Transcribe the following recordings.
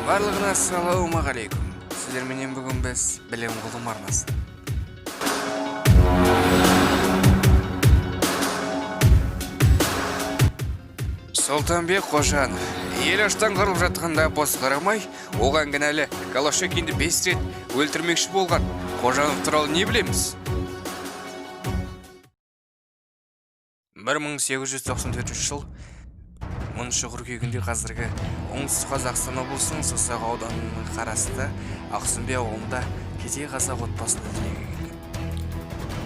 Барлығына ассалаумағалейкум. Сіздерменен бүгін біз білім ғылым арнасы. Сұлтанбек Қожанов ел аштан қырылып жатқанда бос қарамай, оған кінәлі Голошекинді 5 рет өлтірмекші болған Қожанов туралы не білеміз? 1894 жыл 10 қыркүйегінде қазіргі оңтүстік Қазақстан облысының Созақ ауданының қарасты Ақсүмбе ауылында кедей қазақ отбасында дүниеге келген.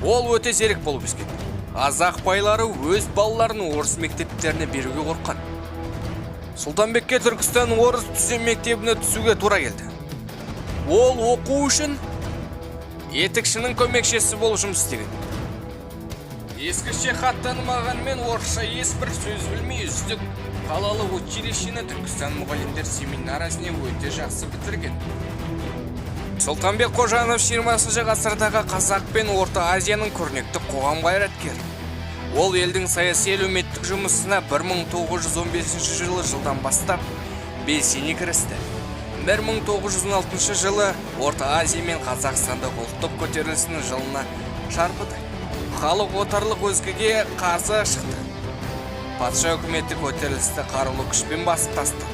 Ол өте зерек болып өскен. Қазақ байлары өз балаларын орыс мектептеріне беруге қорққан. Сұлтанбекке Түркістан орыс түзем мектебіне түсуге тура келді. Ол оқу үшін етікшінің көмекшісі болып жұмыс істеген. Ескіше хат танымағанмен орысша ешбір сөз білмей үздік қалалық училищені Түркістан мұғалімдер семинариясына өте жақсы бітірген. Сұлтанбек Қожанов 20 ғасырдағы қазақ пен Орта Азияның көрнекті қоғам қайраткері. Ол елдің саяси әлеуметтік жұмысына 1915 жылдан бастап белсене кірісті. 1916 жылы Орта Азия мен Қазақстандық ұлттық көтерілісінің жылына шарпыды. Халық отарлық өзгеге қарсы шықты. Патша үкіметі көтерілісті қарулы күшпен басып тастады.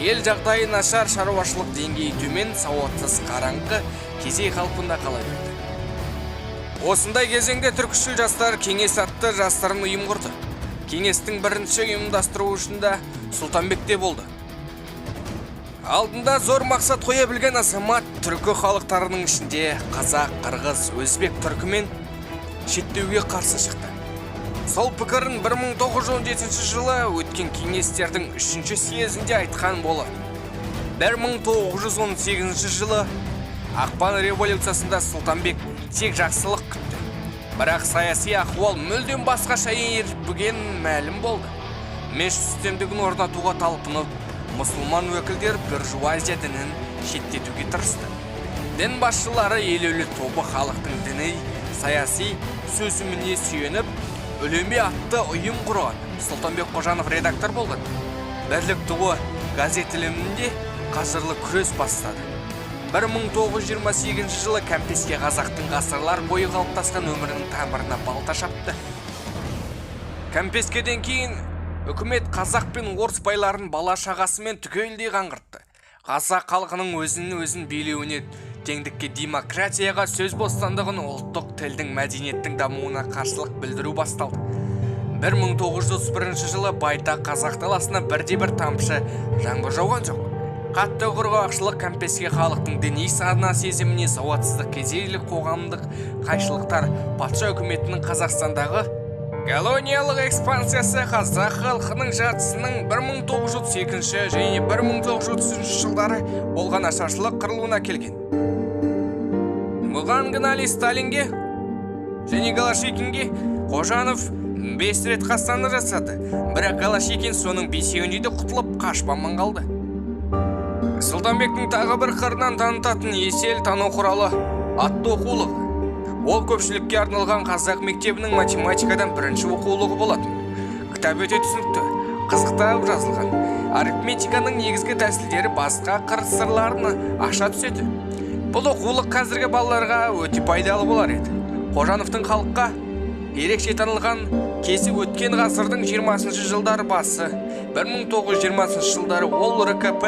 Ел жағдайы нашар, шаруашылық деңгейі төмен, сауатсыз қараңғы кедей қалпында қала берді. Осындай кезеңде түркішіл жастар кеңес атты жастарын ұйым құрды. Кеңестің бірінші ұйымдастырушында Сұлтанбекте болды. Алдында зор мақсат қоя білген азамат түркі халықтарының ішінде қазақ, қырғыз, өзбек, түркімен шеттеуге қарсы шықты. Сол пікірін 1917 жылы өткен кеңестердің 3-ші съезінде айтқан болады. 1918 жылы Ақпан революциясында Сұлтанбек тек жақсылық күтті. Бірақ саяси ахуал мүлдем басқаша ербіген мәлім болды. Мешіт үстемдігін орнатуға талпынып, мұсылман өкілдер буржуазия дінін шеттетуге тырысты. Дін басшылары елеулі тобы халықтың діни, саяси сөзіміне сүйеніп, Өлеме атты ұйым құрған. Сұлтанбек Қожанов редактор болған. Бірлік туы газет ілімінде қажырлы күрес бастады. 1928 жылы Кәмпеске қазақтың ғасырлар бойы қалыптасқан өмірінің тамырына балта шапты. Кәмпескеден кейін үкімет қазақ пен орыс байларын бала шағасымен түгелдей қаңғыртты. Қазақ халқының өзін билеуіне, теңдікке, демократияға, сөз бостандығын, ұлттық тілдің, мәдениеттің дамуына қарсылық білдіру басталды. 1931 жылы байтақ қазақ даласына бірде-бір тамшы жаңбыр жауған жоқ. Қатты құрғақшылық Кәмпеске халықтың діни сана сезіміне, сауатсыздық, кедейлік, қоғамдық қайшылықтар патша үкіметінің Қазақстандағы колониялық экспансиясы қазақ халқының жартысының 1932 және 1933 жылдары болған ашаршылық қырылуына келген. Бұған кінәлі Сталинге және Голошекинге Қожанов 5 рет қастандық жасады. Бірақ Голошекин соның 5-інде де құтылып қашпаман қалды. Сұлтанбектің тағы бір қырынан танытатын есел тану құралы атты оқулығы. Ол көпшілікке арналған қазақ мектебінің математикадан бірінші оқулығы болатын. Кітап өте түсінікті, қызықтап жазылған. Арифметиканың негізгі тәсілдері басқа қыр сырларына аша түседі. Бұл оқулық қазіргі балаларға өте пайдалы болар еді. Қожановтың халыққа ерекше танылған кесі өткен ғасырдың 20 жылдары басы. 1920 жылдары ол РКП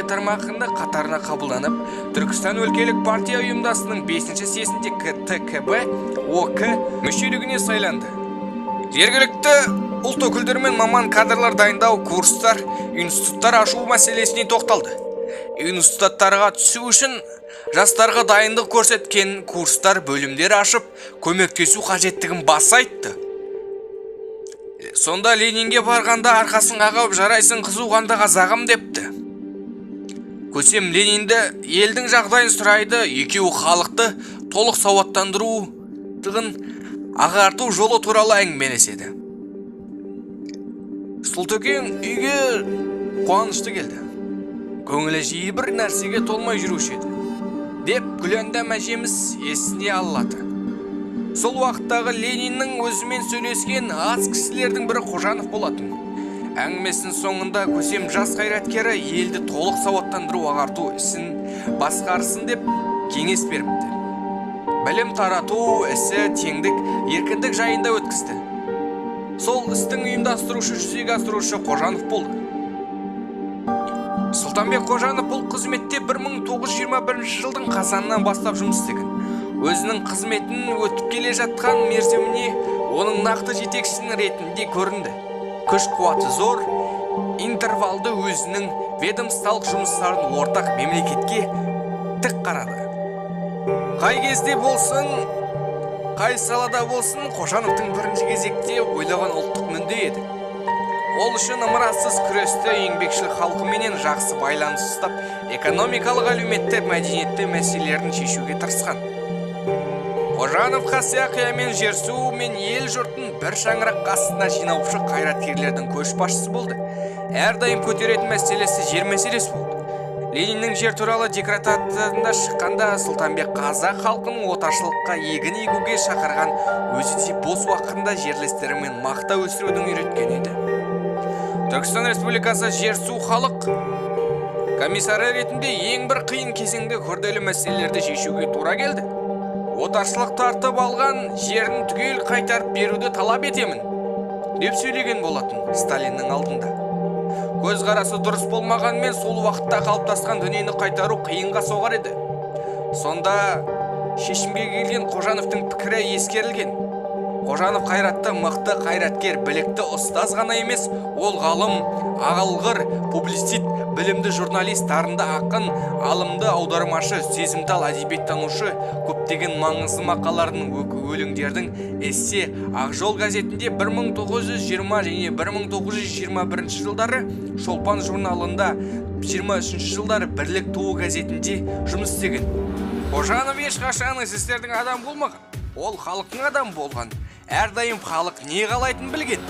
тармағында қатарына қабылданып, Түркістан өлкелік партия ұйымдасының 5-ші съезінде ТКБ ОК мүшелігіне сайланды. Жергілікті ұлт өкілдері мен маман кадрлар дайындау, курстар, институттар ашу мәселесіне тоқталды. Институттарға түсу үшін жастарға дайындық көрсеткен курстар, бөлімдер ашып, көмектесу қажеттігін баса айтты. Сонда Ленинге барғанда арқасын қағып, жарайсың қызуғанда қазағым депті. Көсем Ленинді елдің жағдайын сұрайды, екеуі халықты толық сауаттандырудығын ағарту жолы туралы әңгімелеседі. Сұлтекең үйге қуанышты келді. Көңілі жиі бір нәрсеге толмай жүруші еді. Деп Гүләндам әжеміз есіне алады. Сол уақыттағы Лениннің өзімен сөйлескен аз кісілердің бірі Қожанов болатын. Әңгімесінің соңында көсем жас қайраткері елді толық сауаттандыру ағарту ісін басқарсын деп кеңес беріпті. Білім тарату ісі теңдік, еркіндік жайында өткізді. Сол істің ұйымдастырушы, жүзеге асырушы Қожанов болды. Сұлтанбек Қожанов бұл қызметте 1921 жылдың қазанынан бастап жұмыс істеген. Өзінің қызметін өтіп келе жатқан мерзіміне оның нақты жетекшісінің ретінде көрінді. Күш қуаты зор, интервалды өзінің ведомстволық жұмыстарын ортақ мемлекетке тік қарады. Қай кезде болсын, қай салада болсын, Қожановтың бірінші кезекте ойлаған ұлттық мүдде еді. Ол үшін ымырасыз күресті еңбекшіл халқыменен жақсы байланыс ұстап, экономикалық, әлеуметтік, мәдениетті мәселелерін шешуге тырысқан. Қожанов Қасиақия мен Жерсу мен ел жұртын бір шаңырақ астына жинаушы қайраткерлердің көшбасшысы болды. Әрдайым көтеретін мәселесі жер мәселесі болды. Лениннің жер туралы декларациясында шыққанда Сұлтанбек қазақ халқының отаршылыққа егін егуге шақырған, өзі де бос уақытында жерлестерімен мақта өсірудің үйреткен еді. Түркістан Республикасы Жерсу халық комиссары ретінде ең бір қиын кезеңде күрделі мәселелерді шешуге тура келді. Отаршылық тартып алған жерін түгел қайтарып беруді талап етемін деп сөйлеген болатын Сталиннің алдында. Көзқарасы дұрыс болмағанмен сол уақытта қалыптасқан дүниені қайтару қиынға соғар еді. Сонда шешімге келген Қожановтың пікірі ескерілген. Қожанов қайратты, мықты қайраткер, білікті ұстаз ғана емес, ол ғалым, ағылғыр, публицист, білімді журналист, дарынды ақын, алымды аудармашы, сезімтал әдебиеттанушы, көптеген маңызды мақалалардың, өлеңдердің эссе Ақжол газетінде 1920 және 1921 жылдары, Шолпан журналында 23 жылдары Бірлік туы газетінде жұмыс істеген. Қожанов ешқашан эсестердің адам болмаған. Ол халықтың адам болған. Әрдайым халық не қалайтын білген.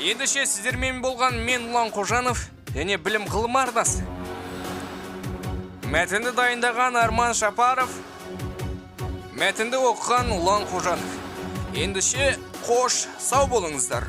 Ендіше сіздермен болған мен Ұлан Қожанов және білім ғылым арнасы. Мәтінді дайындаған Арман Шапаров, мәтінді оқыған Ұлан Қожанов. Ендіше қош, сау болыңыздар.